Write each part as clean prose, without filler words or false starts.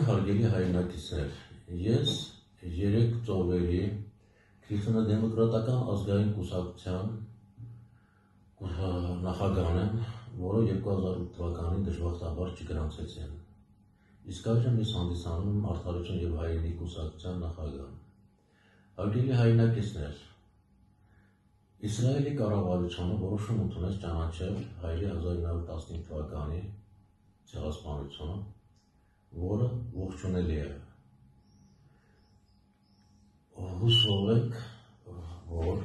հարգելի հայրենակիցներ, ես 3 ծովերի Քրիստոնեդեմոկրատական ազգային կուսակցության նախագահն եմ, որը 2008 թվականին դժբախտաբար չգրանցեցին։ Իսկ այժմ ես հանդիսանում եմ Արդարություն և հայրենի կուսակցության նախագահ։ Հարգելի հայրենակիցներ, Իսրայելի կառավարությունը որոշում ընդունեց ճանաչել հայերի 1915 թվականի ցեղասպանությունը, որը ողջունելի է։ Հուսով ենք, որ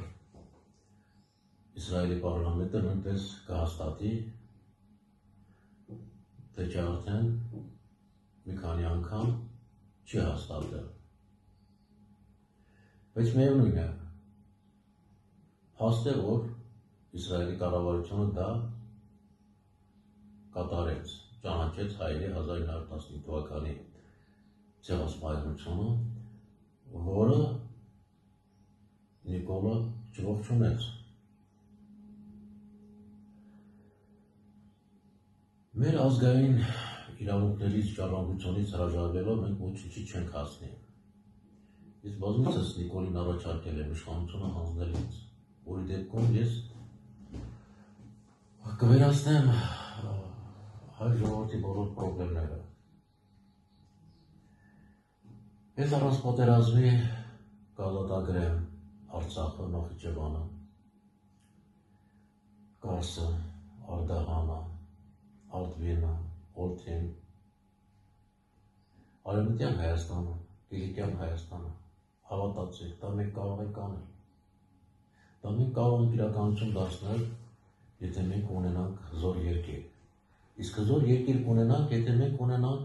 Իսրայելի պարլամենտը նույնպես կհաստատի, թե չէ արդեն մի քանի անգամ չի հաստատել։ Բայց միևնույն է, փաստ է, որ Իսրայելի կառավարությունը դա կատարեց, ճանաչեց հայերի 1915 թվականի ցեղասպանությունը, որը Նիկոլը չողջունեց։ Մեր ազգային իրավունքներից ժառանգությունից հրաժարվելով մենք ոչինչի չենք հասնի։ Ես բազմիցս Նիկոլին առաջարկել եմ իշխանությունը հանձնել ինձ, որի դեպքում ես կվերացնեմ հայ ժողովրդի բոլոր պրոբլեմները։ Ես առանց պատերազմի կազատագրեմ Արցախը, Նախիջևանը, Կարսը, Արդահանը, Արտվինը, Օլթին, Արևմտյան Հայաստանը, Կիլիկյան Հայաստանը, հավատացեք, դա մենք կարող ենք անել։ Դա մենք կարող ենք իրականություն դարձնել, եթե մենք ունենանք զոր երկիր։ Իսկ զոր երկիր ունենանք, եթե մենք ունենանք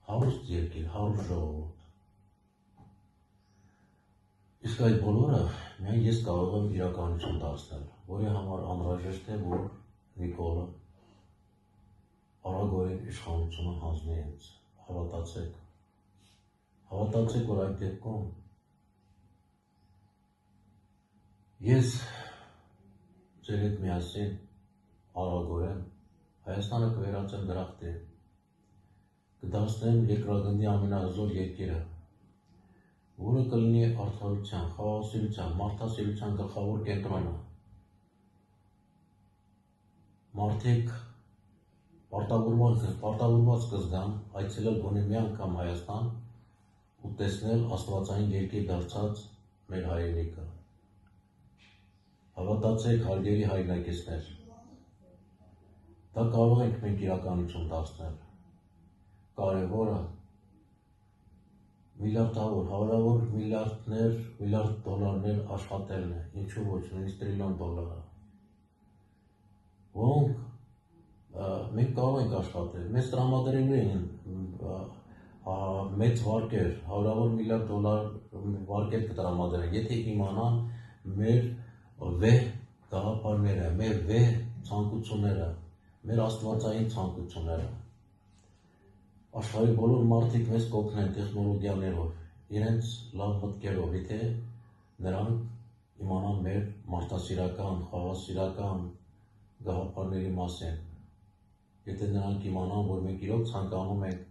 հարուստ երկիր, հարուստ ժողովուրդ։ Իսկ այդ բոլորը միայն ես կարող եմ իրականություն դարձնել, որի համար անհրաժեշտ է, որ Նիկոլը արագորեն իշխանությունը հանձնի ինձ։ Հավատացեք, որ այդ դեպքում ես ձեր հետ միասին արագորեն Հայաստանը կվերածեմ դրախտի, կդարձնեմ երկրագնդի ամենազոր երկիրը, որը կլինի արդարության, խաղաղասիրության, մարդասիրության գլխավոր կենտրոնը։ Մարդիկ պարտավորված կզգան այցելել գոնե մի անգամ Հայաստան ու տեսնել աստվածային երկիր դարձած մեր հայրենիքը։ Հավատացեք, հարգելի հայրենակիցներ, դա կարող ենք մենք իրականություն դարձնել։ Կարևորը միլիարդավոր, հարյուրավոր միլիարդ դոլարներ աշխատելն է, ինչու ոչ, նույնիսկ տրիլիոն դոլարը, որոնք մենք կարող ենք աշխատել, մեզ տրամադրելու էին մեծ վարկեր, հարյուրավոր միլիարդ դոլար վարկեր կտրամադրեն, եթե իմանան մեր վեհ գաղափարները, մեր վեհ ցանկությունները, մեր աստվածային ցանկությունները։ Աշխարհի բոլոր մարդիկ մեզ կօգնեն տեխնոլոգիաներով, իրենց լավ մտքերով, եթե նրանք իմանան մեր մարդասիրական, խաղաղասիրական գաղափարների մասին, եթե նրանք իմանան, որ մենք իրոք ցանկանում ենք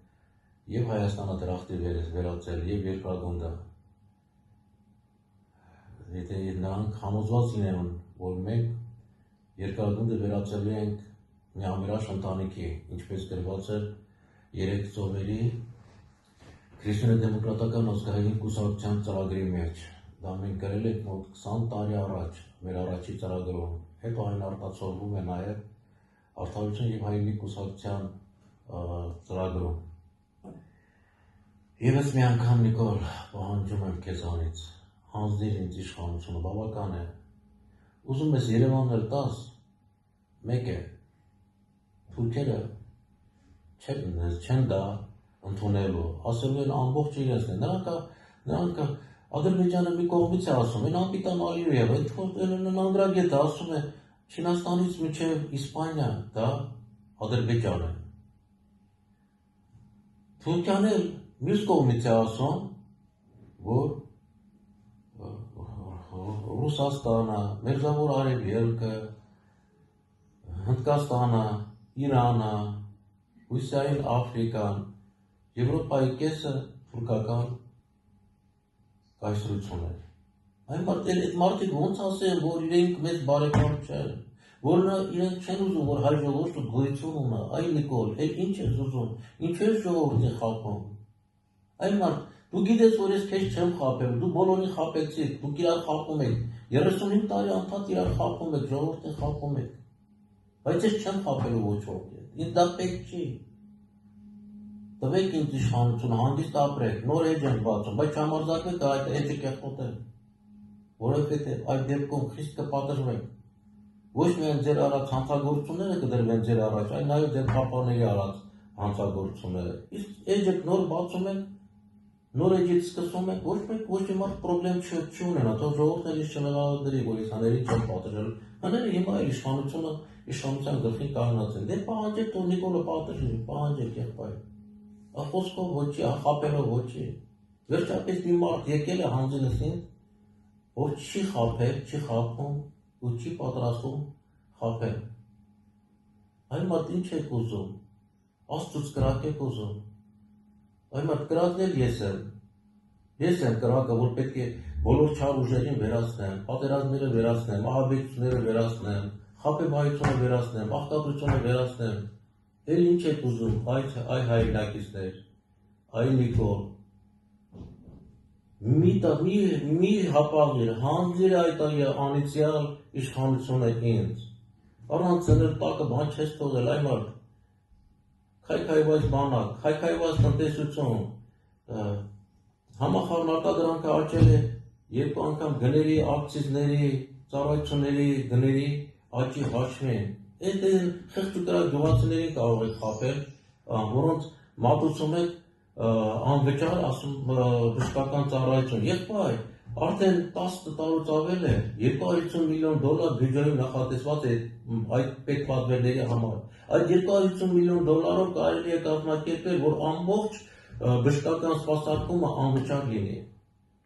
եւ Հայաստանը դրախտի վերածել, եւ երկրագնդը, եթե նրանք համոզված լինեն, որ մենք երկրագնդը վերածելու ենք մի ամերաշ ընտանիքի, ինչպես գրված է 3 ծովերի Քրիստոնեդեմոկրատական ազգային կուսակցության ծրագրի մեջ։ Դա մենք գրել ենք մոտ 20 տարի առաջ, մեր առաջի ծրագրում, հետո այն արտացոլվում է նաև Արդարություն և հայրենի կուսակցության ծրագրում։ Եվս մի անգամ Նիկոլ, պահանջում եմ քեզանից, հանձնիր ինձ իշխանությունը, բավական է։ Ուզում ես Երևանն տաս, մեկ է, թուրքերը չեն դա ընդունելու, ասելու են ամբողջ իրենցն է, նրանք Ադրբեջանը մի կողմից է ասում, են անպիտան Ալիև, այդ նանգրագետը ասում է Չինաստանից մինչև Իսպանիա, դա Ադրբեջան է։ Թուրքիան էլ մյուս կողմից է ասում, որ Ռուսաստանը, Մերձավոր Արևելքը, Հնդկաստանը, Իրանը, Հյուսիսային Աֆրիկան Եվրոպայի կեսը թուրքական կայսրություն էր։ Այն այդ մարդիկ ոնց ասեն, որ իրենք մեծ բարեկամ չեն, որ իրենք չեն ուզում, որ հայ ժողովուրդը գոյություն ունա, այ Նիկոլ, էլ ինչ ես ուզում, ինչու ես ժողովրդին խաբում։ Այն մարդ, դու գիտես, որ ես քեզ չեմ խաբել, դու բոլորին խաբեցիք, դուք իրար խաբում եք, 35 տարի անդադ իրար խաբում եք, ժողովրդին խաբում եք, բայց ես չեմ խաբելու ոչ ոքի, ինձ դա պետք չի։ Տվեք ինձ իշխանությունը, հանգիստ ապրեք, նոր էջ են բացում, բայց չհամարձակվեք այդ էջը կեղտոտել, որովհետև այդ դեպքում խիստ կպատժվեք։ Ոչ միայն ձեր արած հանցագործությունները կդրվեն ձեր առաջ, այլ նաև ձեր պապաների արած հանցագործությունները։ Իսկ էջը նոր բացում եք, նոր էջից սկսում եք, ոչ մի մարդ պրոբլեմ չի ունենա, թող ժողովուրդն էլ չմեղադրի, որ ես հաներին չեմ պատժել։ Հները հիմա էլ իշխանության գլխին կանգնած են։ Դե պահանջեք, թող Նիկոլը պատժի, պահանջեք եղբայր։ Խոսքով ոչի, խաբելով ոչի։ Վերջապես մի մարդ եկել է հանձինս ինձ, որ չի խաբել, չի խաբում ու չի պատրաստում խաբել։ Այն մարդ ինչ եք ուզում, Աստծուց կրակ եք ուզում։ Այն մարդ կրակն էլ ես եմ կրակը, որ պետք է բոլոր չար ուժերին վերացնեմ, պատերազմները վերացնեմ, ահաբեկությունները վերացնեմ, խաբեբայությունը վերացնեմ, աղքատությունը վերացնեմ։ Էլ ինչ եք ուզում, այ հայրենակիցներ, այ Նիկոլ, մի հապաղիր, հանձիր այդ անիծյալ իշխանությունը ինձ, առանց ծներ տակը բան չես թողել, այ մարդ, քայքայված բանակ, քայքայված տնտեսություն, համախառն արտադրանքը աճել է 2 անգամ գների, ակցիզների, ծառայությունների գների աճի հաշվին։ Այդ խեղճ ու կրակ գյուղացիներին կարող եք խաբել, որոնց մատուցում եք անվճար, ասում բժշկական ծառայություն։ Եղբայր, արդեն 10 տարուց ավել է, $250 միլիոն բյուջեում նախատեսված է այդ պետպատվերների համար։ Այդ $250 միլիոն կարելի է կազմակերպել, որ ամբողջ բժշկական սպասարկումը անվճար լինի։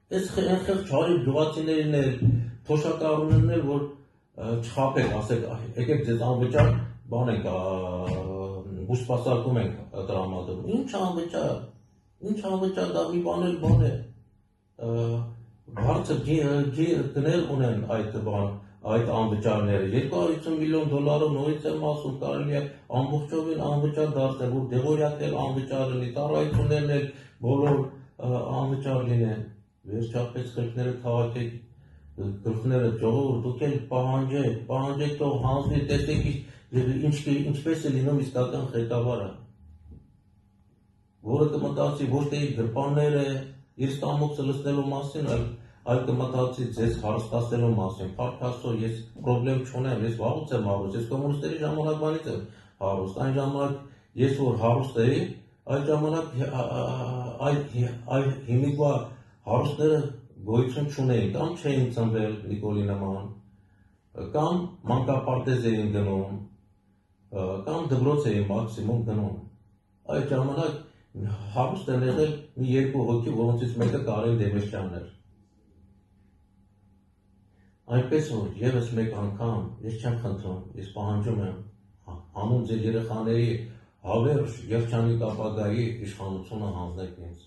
Այս խեղճ հարի գյուղացիներին էլ, թոշակառուներն էլ, որ չխաբեք, ասեք, եկեք ձեզ անվճար բան ենք, բուժսպասարկում ենք տրամադրում։ Ինչ անվճար, դա մի բան էլ բան է։ Բարձր գներ ունեն այդ անվճարները, $250 միլիոն նորից եմ ասում, կարելի է ամբողջովին անվճար դարձնել, որ դեղորյակն էլ անվճար լինի, ծառայություններն էլ բոլոր անվճար լինեն։ Վերջապես խելքները քաղաքեք, գլխները ժողովուրդ, դուք էլ պահանջեք թող հանձնի, տեսեք ինչպես է լինում իսկական ղեկավարը, որը կմտածի ոչ թե իր գրպանները, իր ստամոքսը լցնելու մասին, այլ կմտածի ձեզ հարստացնելու մասին։ Փառք Աստծո, ես պրոբլեմ չունեմ, ես վաղուց եմ հարուստ, ես կոմունիստների ժամանակվանից եմ հարուստ, այն ժամանակ ես որ հարուստ էի, այդ ժամանակ հիմիկվա հարուստները գոյություն չունեին, կամ չէին ծնվել Նիկոլի նման, կամ մանկապարտեզ էին գնում, կամ դպրոց էին մաքսիմում գնում։ Այդ ժամանակ հարուստ են եղել մի 2 հոգի, որոնցից մեկը Կարեն Դեմեսյանն էր։ Այնպես որ ևս մեկ անգամ ես չեմ խնդրում, ես պահանջում եմ հանուն ձեր երեխաների հավերժ երջանիկ ապագայի իշխանությունը հանձնեք ինձ։